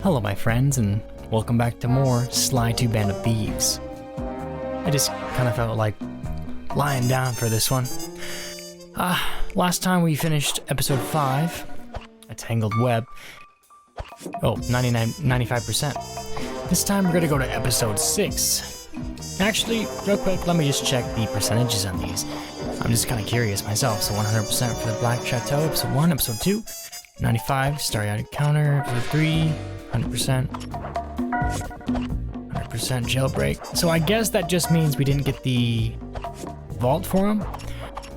Hello my friends, and welcome back to more Sly 2 Band of Thieves. I just kind of felt like lying down for this one. Last time we finished episode 5, a tangled web. Oh, 95%. This time we're gonna go to episode 6. Actually, real quick, let me just check the percentages on these. I'm just kind of curious myself. So 100% for the Black Chateau, episode 1, episode 2, 95, Starry Eyed Counter, episode 3, 100%. 100% jailbreak. So I guess that just means we didn't get the vault for him.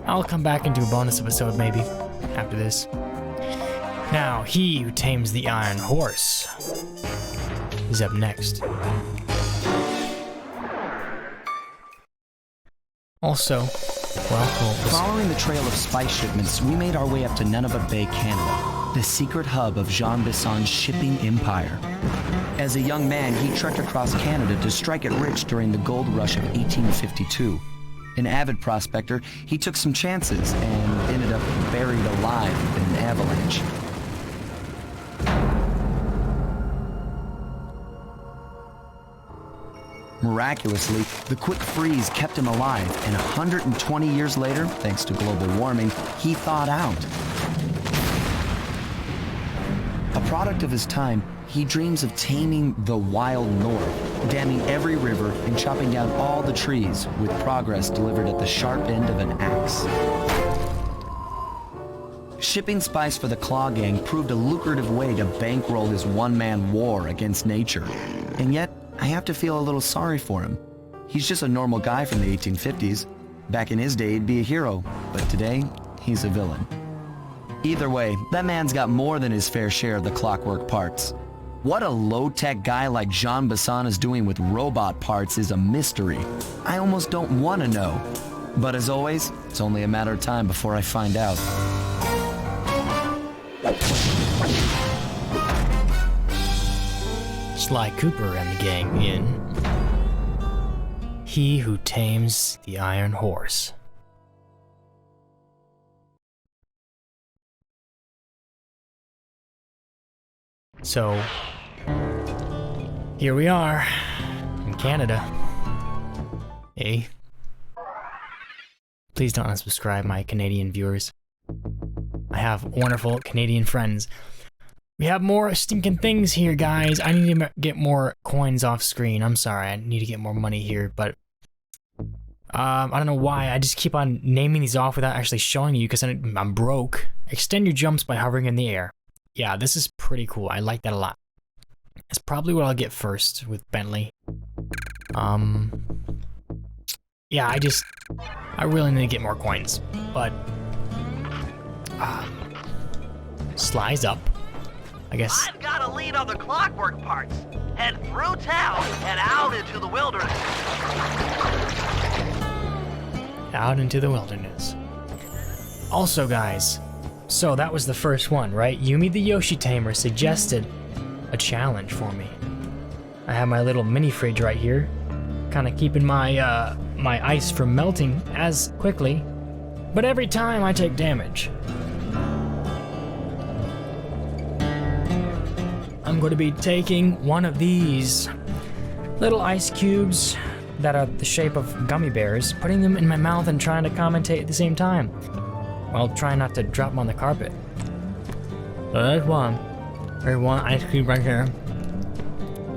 I'll come back and do a bonus episode maybe after this. Now, he who tames the iron horse is up next. Also, well, following the trail of spice shipments, we made our way up to Nunavut Bay, Canada, the secret hub of Jean Bison's shipping empire. As a young man, he trekked across Canada to strike it rich during the gold rush of 1852. An avid prospector, he took some chances and ended up buried alive in an avalanche. Miraculously, the quick freeze kept him alive, and 120 years later, thanks to global warming, he thawed out. A product of his time, he dreams of taming the wild north, damming every river and chopping down all the trees, with progress delivered at the sharp end of an axe. Shipping spice for the Claw Gang proved a lucrative way to bankroll his one-man war against nature. And yet, I have to feel a little sorry for him. He's just a normal guy from the 1850s. Back in his day, he'd be a hero, but today, he's a villain. Either way, that man's got more than his fair share of the Clockwerk parts. What a low-tech guy like Jean Bison is doing with robot parts is a mystery. I almost don't want to know. But as always, it's only a matter of time before I find out. Sly Cooper and the gang in He Who Tames the Iron Horse. So, here we are, in Canada. Hey. Please don't unsubscribe, my Canadian viewers. I have wonderful Canadian friends. We have more stinking things here, guys. I need to get more coins off screen. I'm sorry, I need to get more money here, but I don't know why. I just keep on naming these off without actually showing you because I'm broke. Extend your jumps by hovering in the air. Yeah, this is pretty cool. I like that a lot. It's probably what I'll get first with Bentley. Yeah, I really need to get more coins, but Sly's up, I guess. I've got a lead on the Clockwerk parts. Head through town and out into the wilderness. Out into the wilderness. Also, guys, so that was the first one, right? Yumi the Yoshi Tamer suggested a challenge for me. I have my little mini fridge right here, kind of keeping my my ice from melting as quickly, but every time I take damage. I'm going to be taking one of these little ice cubes that are the shape of gummy bears, putting them in my mouth and trying to commentate at the same time, while trying not to drop them on the carpet. So there's one. There's one ice cube right here.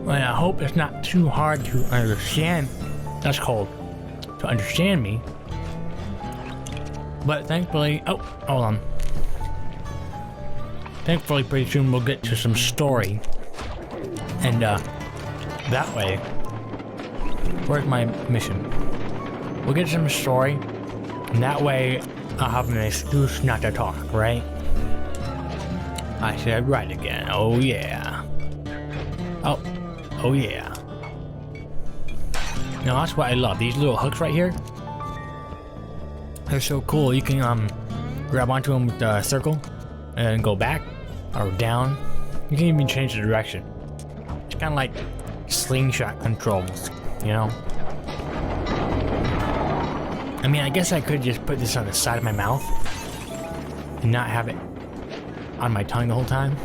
And I hope it's not too hard to understand. That's cold. To understand me. But thankfully, oh, hold on. Thankfully, pretty soon we'll get to some story. And that way, where's my mission? We'll get some story, and that way I'll have an excuse not to talk, right? I said right again. Oh yeah. Oh yeah. Now that's what I love. These little hooks right here. They're so cool. You can grab onto them with the circle and go back or down. You can even change the direction. It's kind of like slingshot controls, you know? I mean, I guess I could just put this on the side of my mouth and not have it on my tongue the whole time.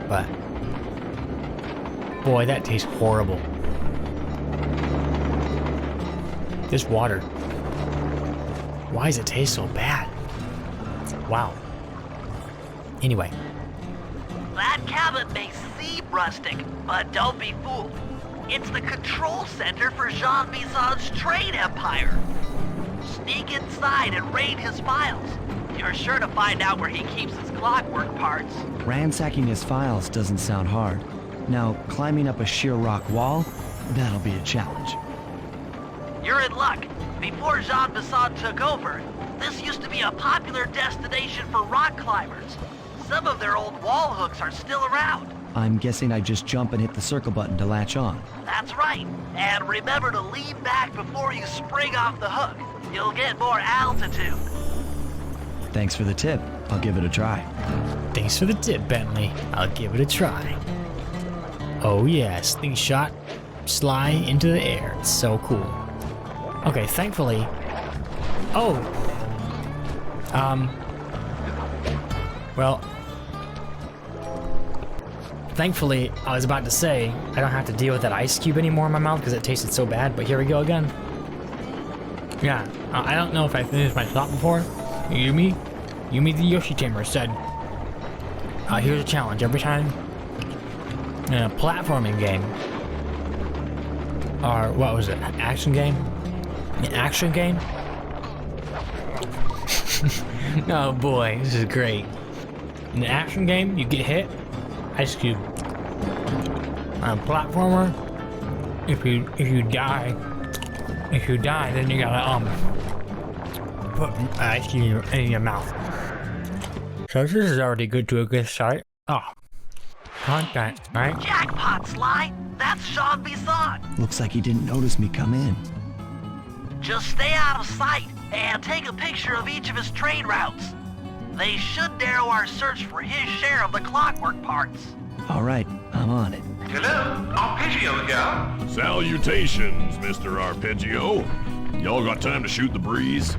But Boy, that tastes horrible. This water. Why does it taste so bad? Wow. Anyway. That cabin may seem rustic, but don't be fooled. It's the control center for Jean Bison's trade empire. Sneak inside and raid his files. You're sure to find out where he keeps his clockwork parts. Ransacking his files doesn't sound hard. Now, climbing up a sheer rock wall, that'll be a challenge. You're in luck. Before Jean Bison took over, this used to be a popular destination for rock climbers. Some of their old wall hooks are still around. I'm guessing I just jump and hit the circle button to latch on. That's right. And remember to lean back before you spring off the hook. You'll get more altitude. Thanks for the tip. I'll give it a try. Thanks for the tip, Bentley. I'll give it a try. Oh yeah, slingshot, sly into the air. It's so cool. Okay, thankfully... Oh! Well... Thankfully, I was about to say, I don't have to deal with that ice cube anymore in my mouth because it tasted so bad, but here we go again. Yeah, I don't know if I finished my thought before. Yumi the Yoshi Tamer said, here's a challenge. Every time in a platforming game, or what was it, an action game? An action game? Oh boy, this is great. In an action game, you get hit, ice cube. On a platformer, if you die, then you gotta put ice cube in your mouth. So this is already good to a good start. Oh, content, right? Jackpot, Sly! That's Jean Bison! Looks like he didn't notice me come in. Just stay out of sight and take a picture of each of his trade routes. They should narrow our search for his share of the clockwork parts. All right, I'm on it. Hello, Arpeggio here. Salutations, Mr. Arpeggio. Y'all got time to shoot the breeze?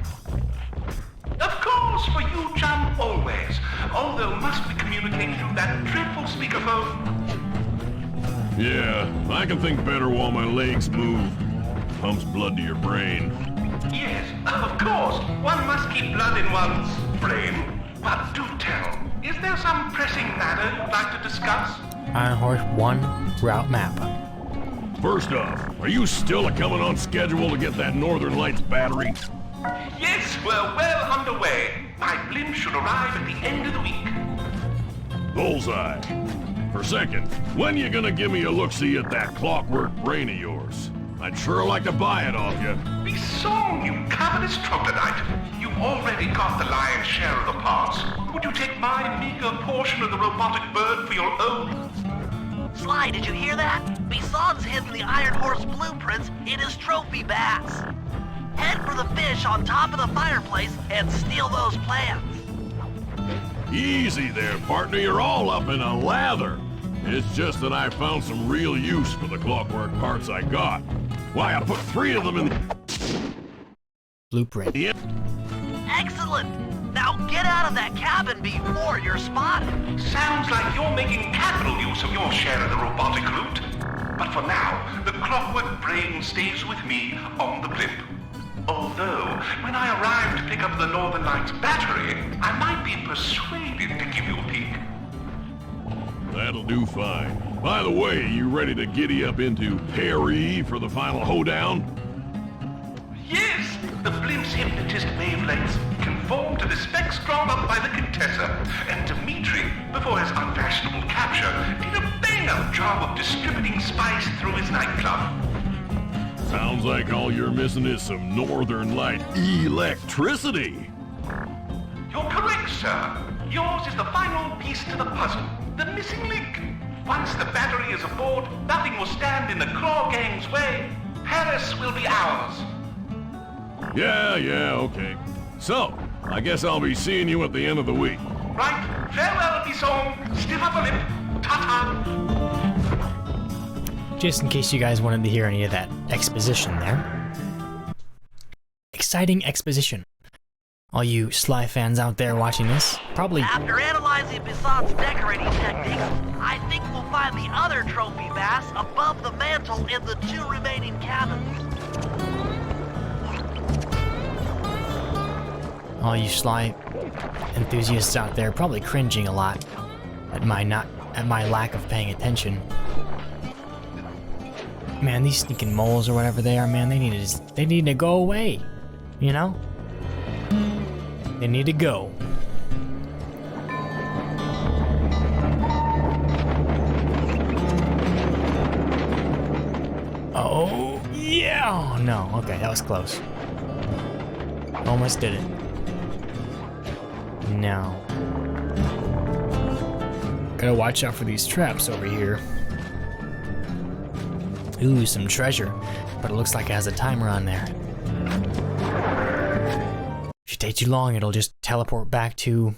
Of course, for you, chum, always. Although must we communicate through that dreadful speakerphone? Yeah, I can think better while my legs move. Pumps blood to your brain. Yes, of course. One must keep blood in one's brain. But do tell, is there some pressing matter you'd like to discuss? Iron Horse 1 route map. First off, are you still coming on schedule to get that Northern Lights battery? Yes, we're well underway. My blimp should arrive at the end of the week. Bullseye. For second, when you gonna give me a look-see at that clockwork brain of yours? I'd sure like to buy it off you. Be song, you covetous troglodyte. You've already got the lion's share of the parts. Would you take my meager portion of the robotic bird for your own? Sly, did you hear that? Bison's hidden the Iron Horse blueprints in his trophy bass. Head for the fish on top of the fireplace and steal those plans. Easy there, partner. You're all up in a lather. It's just that I found some real use for the clockwork parts I got. Why, I put 3 of them in the Blueprint. Excellent! Now get out of that cabin before you're spotted. Sounds like you're making capital use of your share of the robotic loot. But for now, the clockwork brain stays with me on the blimp. Although, when I arrive to pick up the Northern Lights battery, I might be persuaded to give you a peek. That'll do fine. By the way, you ready to giddy up into Perry for the final hoedown? Yes, the blimp's hypnotist wavelengths conform to the spectrum up by the Contessa, and Dimitri, before his unfashionable capture, did a bang-up job of distributing spice through his nightclub. Sounds like all you're missing is some Northern Light electricity. You're correct, sir. Yours is the final piece to the puzzle, the missing link. Once the battery is aboard, nothing will stand in the Claw Gang's way. Paris will be ours. Yeah, okay. So, I guess I'll be seeing you at the end of the week. Right, farewell, Bison. Stiff upper lip. Ta-ta. Just in case you guys wanted to hear any of that exposition there. Exciting exposition. All you Sly fans out there watching this, probably... After analyzing Bison's decorating techniques, I think we'll find the other trophy bass above the mantle in the 2 remaining cabins. All you Sly enthusiasts out there probably cringing a lot at my lack of paying attention. Man, these stinking moles or whatever they are, man, they need to go away. You know? They need to go. Oh, yeah! Oh, no, okay, that was close. Almost did it. No. Gotta watch out for these traps over here. Ooh, some treasure. But it looks like it has a timer on there. If you take too long, it'll just teleport back to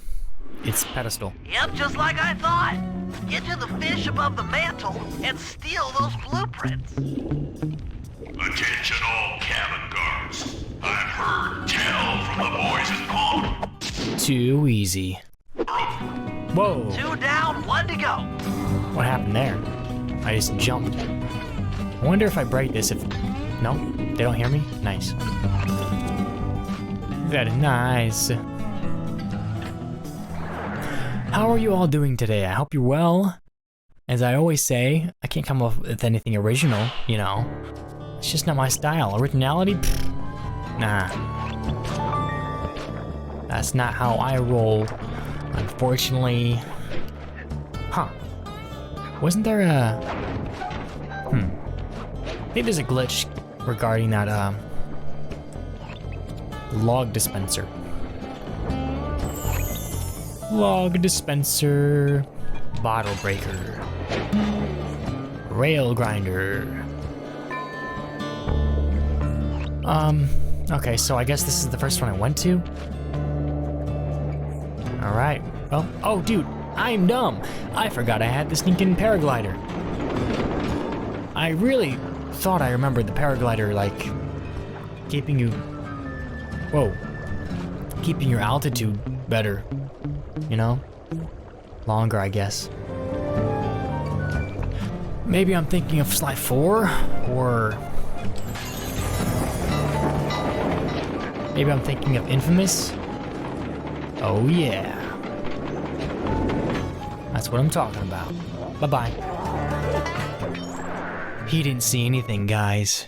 its pedestal. Yep, just like I thought. Get to the fish above the mantle and steal those blueprints. Attention all cabin guards. I've heard tell from the boys at home. Too easy. Whoa. 2 down, 1 to go. What happened there? I just jumped. I wonder if I break this if... No? They don't hear me? Nice. Very nice. How are you all doing today? I hope you're well. As I always say, I can't come up with anything original, you know. It's just not my style. Originality? Pfft. Nah. That's not how I roll. Unfortunately. Huh. Wasn't there a... I think there's a glitch regarding that, log dispenser. Log dispenser. Bottle breaker. Rail grinder. Okay, so I guess this is the first one I went to. Alright, well, oh dude, I'm dumb. I forgot I had the stinking paraglider. I really thought I remembered the paraglider, like, keeping you, keeping your altitude better, you know? Longer, I guess. Maybe I'm thinking of Sly 4, or... maybe I'm thinking of Infamous. Oh yeah. That's what I'm talking about. Bye-bye. He didn't see anything, guys.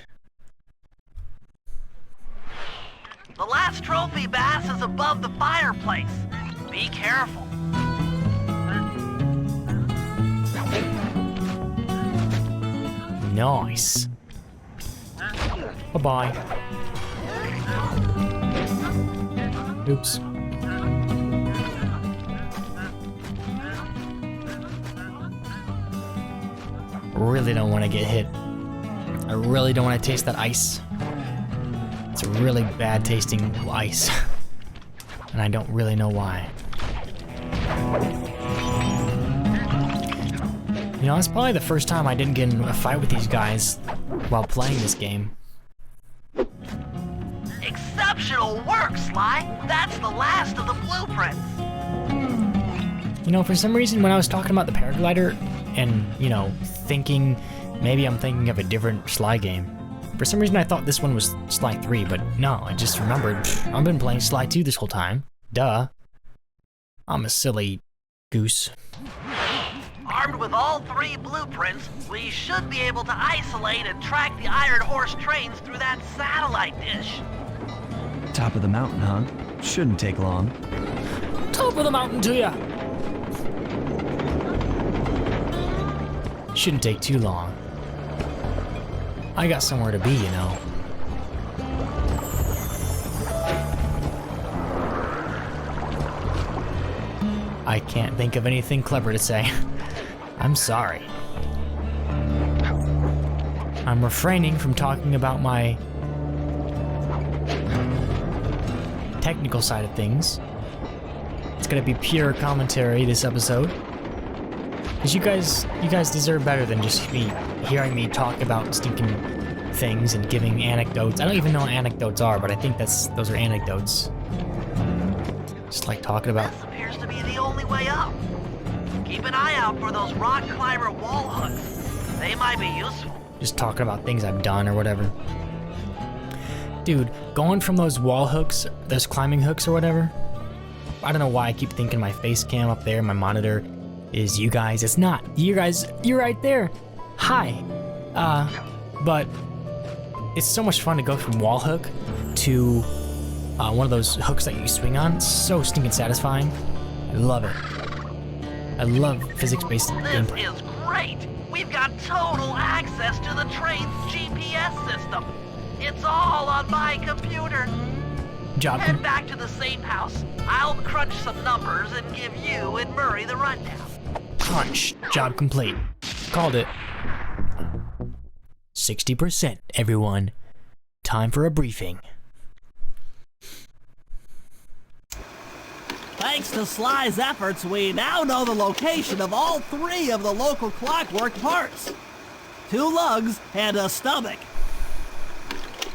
The last trophy bass is above the fireplace. Be careful. Nice. Bye-bye. Oops. Really don't want to get hit. I really don't want to taste that ice. It's a really bad tasting ice. And I don't really know why. You know, it's probably the first time I didn't get in a fight with these guys while playing this game. Exceptional work, Sly. That's the last of the blueprints. You know, for some reason when I was talking about the paraglider and, you know, thinking maybe I'm thinking of a different Sly game. For some reason I thought this one was Sly 3, but no, I just remembered I've been playing Sly 2 this whole time. Duh. I'm a silly goose. Armed with all 3 blueprints, we should be able to isolate and track the Iron Horse trains through that satellite dish. Top of the mountain, huh? Shouldn't take long. Top of the mountain to ya! Shouldn't take too long. I got somewhere to be, you know. I can't think of anything clever to say. I'm sorry. I'm refraining from talking about my technical side of things. It's gonna be pure commentary this episode. Because you guys deserve better than just hearing me talk about stinking things and giving anecdotes. I don't even know what anecdotes are, but I think those are anecdotes. Just like talking about. This appears to be the only way up. Keep an eye out for those rock climber wall hooks. They might be useful. Just talking about things I've done or whatever. Dude, going from those wall hooks, those climbing hooks or whatever. I don't know why I keep thinking my face cam up there, my monitor is you guys. It's not. You guys, you're right there. Hi. But it's so much fun to go from wall hook to one of those hooks that you swing on. It's so stinking satisfying. I love it. I love physics-based gameplay. This is great. We've got total access to the train's GPS system. It's all on my computer. Head back to the safe house. I'll crunch some numbers and give you and Murray the rundown. Crunch. Job complete. Called it. 60%, everyone. Time for a briefing. Thanks to Sly's efforts, we now know the location of all 3 of the local Clockwerk parts. 2 lugs and a stomach.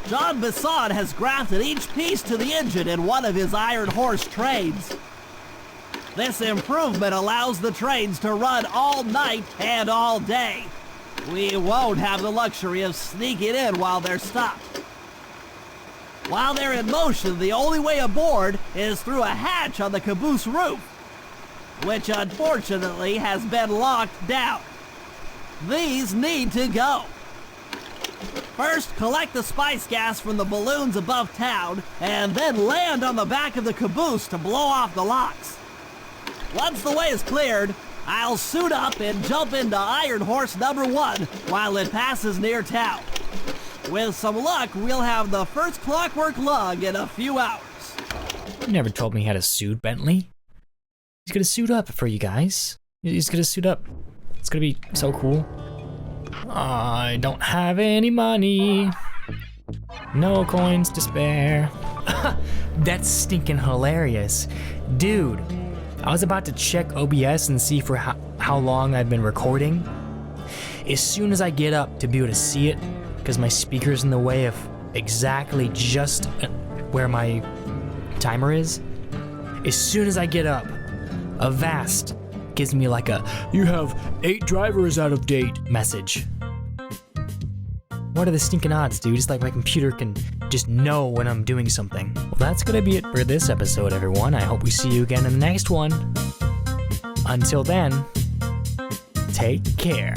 Jean Bison has grafted each piece to the engine in one of his iron horse trains. This improvement allows the trains to run all night and all day. We won't have the luxury of sneaking in while they're stopped. While they're in motion, the only way aboard is through a hatch on the caboose roof, which unfortunately has been locked down. These need to go. First, collect the spice gas from the balloons above town, and then land on the back of the caboose to blow off the locks. Once the way is cleared, I'll suit up and jump into Iron Horse number 1 while it passes near town. With some luck, we'll have the first Clockwerk lug in a few hours. You never told me he had a suit, Bentley. He's gonna suit up for you guys. He's gonna suit up. It's gonna be so cool. I don't have any money. No coins to spare. That's stinking hilarious. Dude, I was about to check OBS and see for how long I've been recording. As soon as I get up to be able to see it, because my speaker's in the way of exactly just where my timer is, as soon as I get up, Avast gives me like a "you have 8 drivers out of date" message. What are the stinking odds, dude? It's like my computer can just know when I'm doing something. Well, that's gonna be it for this episode, everyone. I hope we see you again in the next one. Until then, take care.